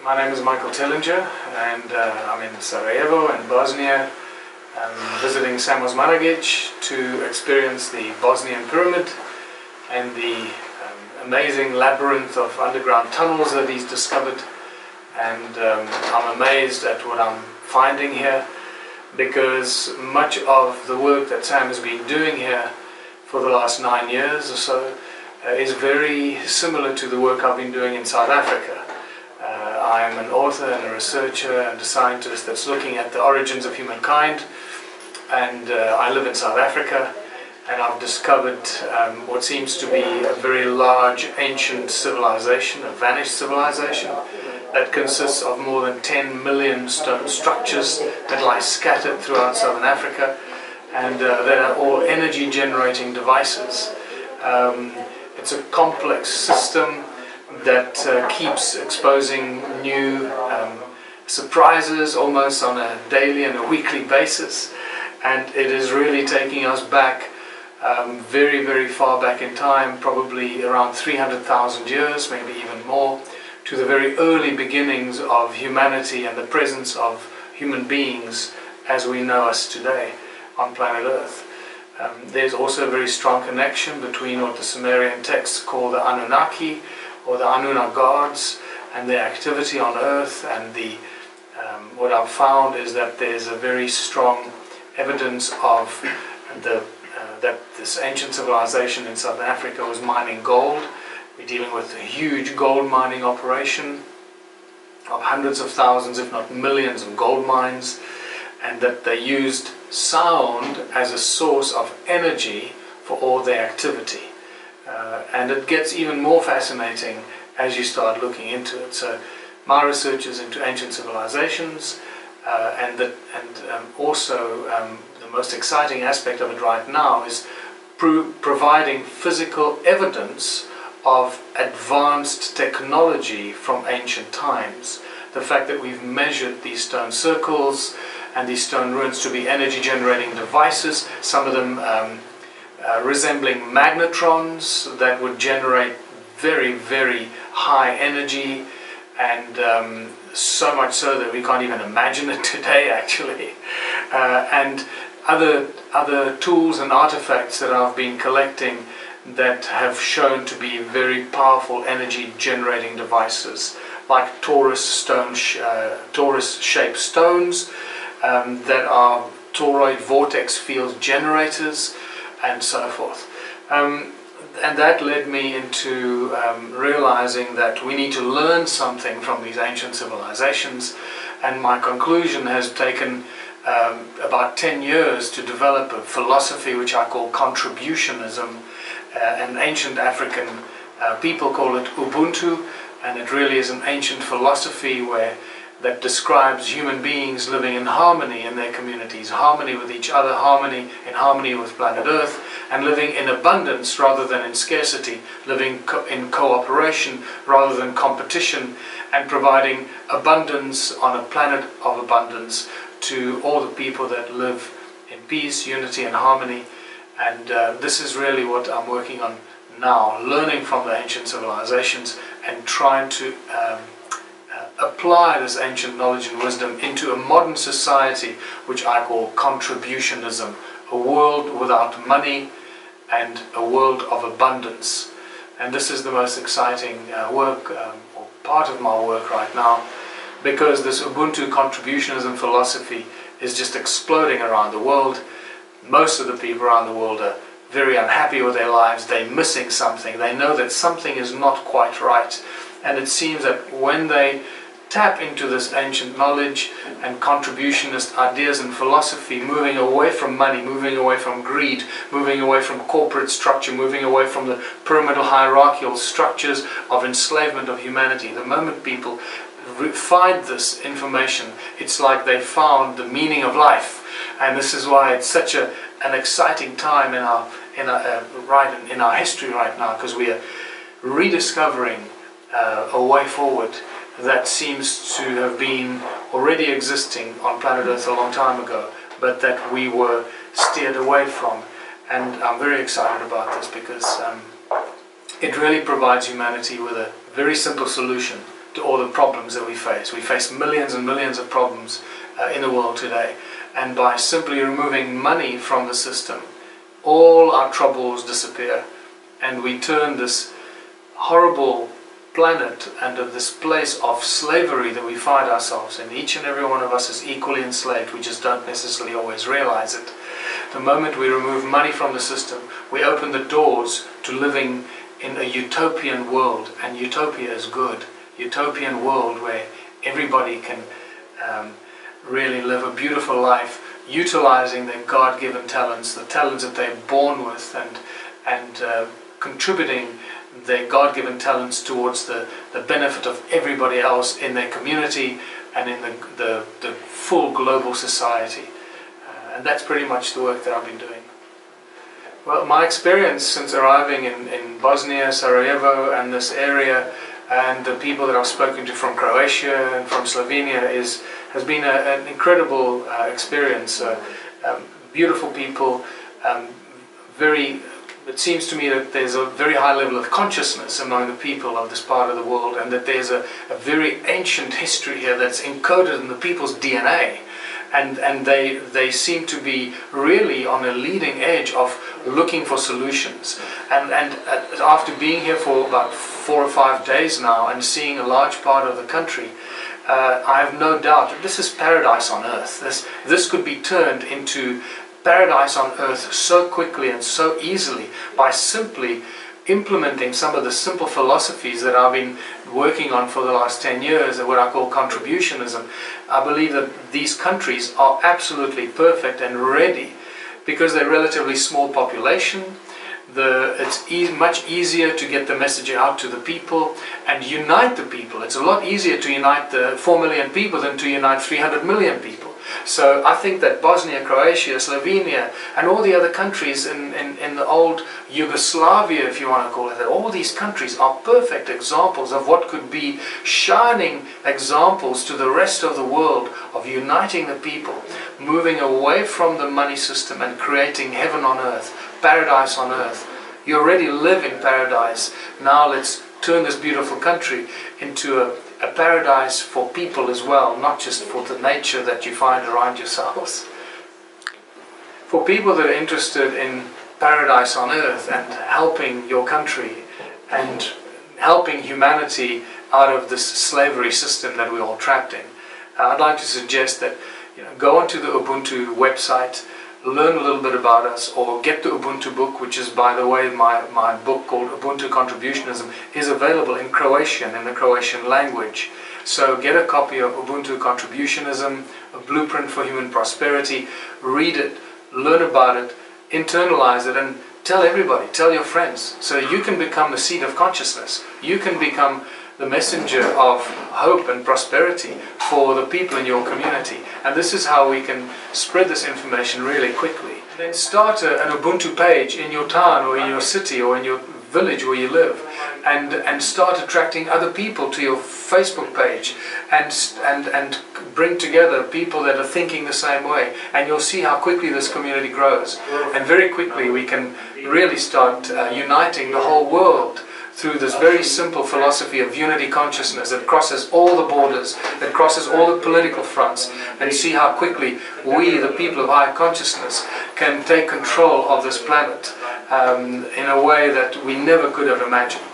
My name is Michael Tellinger, and I'm in Sarajevo in Bosnia. I'm visiting Samos Maragic to experience the Bosnian Pyramid and the amazing labyrinth of underground tunnels that he's discovered. And I'm amazed at what I'm finding here, because much of the work that Sam has been doing here for the last 9 years or so is very similar to the work I've been doing in South Africa. I'm an author and a researcher and a scientist that's looking at the origins of humankind, and I live in South Africa, and I've discovered what seems to be a very large ancient civilization, a vanished civilization that consists of more than 10 million stone structures that lie scattered throughout southern Africa, and that are all energy generating devices. It's a complex system that keeps exposing new surprises almost on a daily and a weekly basis, and it is really taking us back very, very far back in time, probably around 300,000 years, maybe even more, to the very early beginnings of humanity and the presence of human beings as we know us today on planet Earth. There's also a very strong connection between what the Sumerian texts call the Anunnaki, or the Anunna gods, and their activity on Earth. And what I've found is that there's a very strong evidence of that this ancient civilization in Southern Africa was mining gold. We're dealing with a huge gold mining operation of hundreds of thousands, if not millions, of gold mines, and that they used sound as a source of energy for all their activity. And it gets even more fascinating as you start looking into it. So my research is into ancient civilizations, and also the most exciting aspect of it right now is providing physical evidence of advanced technology from ancient times. The fact that we've measured these stone circles and these stone ruins to be energy generating devices, some of them resembling magnetrons that would generate very, very high energy, and so much so that we can't even imagine it today, actually. And other tools and artifacts that I've been collecting that have shown to be very powerful energy generating devices, like torus-shaped stones that are toroid vortex field generators, and so forth. And that led me into realizing that we need to learn something from these ancient civilizations, and my conclusion has taken about 10 years to develop a philosophy which I call contributionism. And ancient African people call it Ubuntu, and it really is an ancient philosophy that describes human beings living in harmony in their communities, harmony with each other, in harmony with planet Earth, and living in abundance rather than in scarcity, living in cooperation rather than competition, and providing abundance on a planet of abundance to all the people that live in peace, unity and harmony. And this is really what I'm working on now, learning from the ancient civilizations and trying to apply this ancient knowledge and wisdom into a modern society which I call contributionism, a world without money and a world of abundance. And this is the most exciting work, or part of my work right now, because this Ubuntu contributionism philosophy is just exploding around the world. Most of the people around the world are very unhappy with their lives. They're missing something. They know that something is not quite right. And it seems that when they tap into this ancient knowledge and contributionist ideas and philosophy, moving away from money, moving away from greed, moving away from corporate structure, moving away from the pyramidal hierarchical structures of enslavement of humanity, the moment people find this information, it's like they found the meaning of life. And this is why it's such an exciting time in our history right now, because we are rediscovering a way forward that seems to have been already existing on planet Earth a long time ago, but that we were steered away from. And I'm very excited about this because it really provides humanity with a very simple solution to all the problems that we face. We face millions and millions of problems in the world today, and by simply removing money from the system, all our troubles disappear, and we turn this horrible planet and of this place of slavery that we find ourselves in. Each and every one of us is equally enslaved. We just don't necessarily always realize it. The moment we remove money from the system, we open the doors to living in a utopian world, and utopia is good. Utopian world where everybody can really live a beautiful life, utilizing their God-given talents, the talents that they're born with, and contributing their God-given talents towards the benefit of everybody else in their community and in the full global society. And that's pretty much the work that I've been doing. Well, my experience since arriving in Bosnia, Sarajevo and this area, and the people that I've spoken to from Croatia and from Slovenia has been an incredible experience. Beautiful people, it seems to me that there's a very high level of consciousness among the people of this part of the world, and that there's a very ancient history here that's encoded in the people's DNA. And they seem to be really on a leading edge of looking for solutions. And after being here for about 4 or 5 days now and seeing a large part of the country, I have no doubt that this is paradise on earth. This could be turned into paradise on earth so quickly and so easily by simply implementing some of the simple philosophies that I've been working on for the last 10 years, what I call contributionism. I believe that these countries are absolutely perfect and ready because they're relatively small population. It's much easier to get the message out to the people and unite the people. It's a lot easier to unite the 4 million people than to unite 300 million people. So I think that Bosnia, Croatia, Slovenia and all the other countries in the old Yugoslavia, if you want to call it that, all these countries are perfect examples of what could be shining examples to the rest of the world of uniting the people, moving away from the money system and creating heaven on earth, paradise on earth. You already live in paradise. Now let's turn this beautiful country into a paradise for people as well, not just for the nature that you find around yourselves. For people that are interested in paradise on earth and helping your country and helping humanity out of this slavery system that we're all trapped in, I'd like to suggest that go onto the Ubuntu website, learn a little bit about us, or get the Ubuntu book, which is, by the way, my book called Ubuntu Contributionism is available in Croatian, in the Croatian language. So get a copy of Ubuntu Contributionism, a blueprint for human prosperity, read it, learn about it, internalize it, and tell everybody, tell your friends, so you can become the seed of consciousness. You can become the messenger of hope and prosperity for the people in your community. And this is how we can spread this information really quickly. Then start an Ubuntu page in your town or in your city or in your village where you live, and start attracting other people to your Facebook page, and bring together people that are thinking the same way, and you'll see how quickly this community grows. And very quickly we can really start uniting the whole world through this very simple philosophy of unity consciousness that crosses all the borders, that crosses all the political fronts, and see how quickly we, the people of higher consciousness, can take control of this planet in a way that we never could have imagined.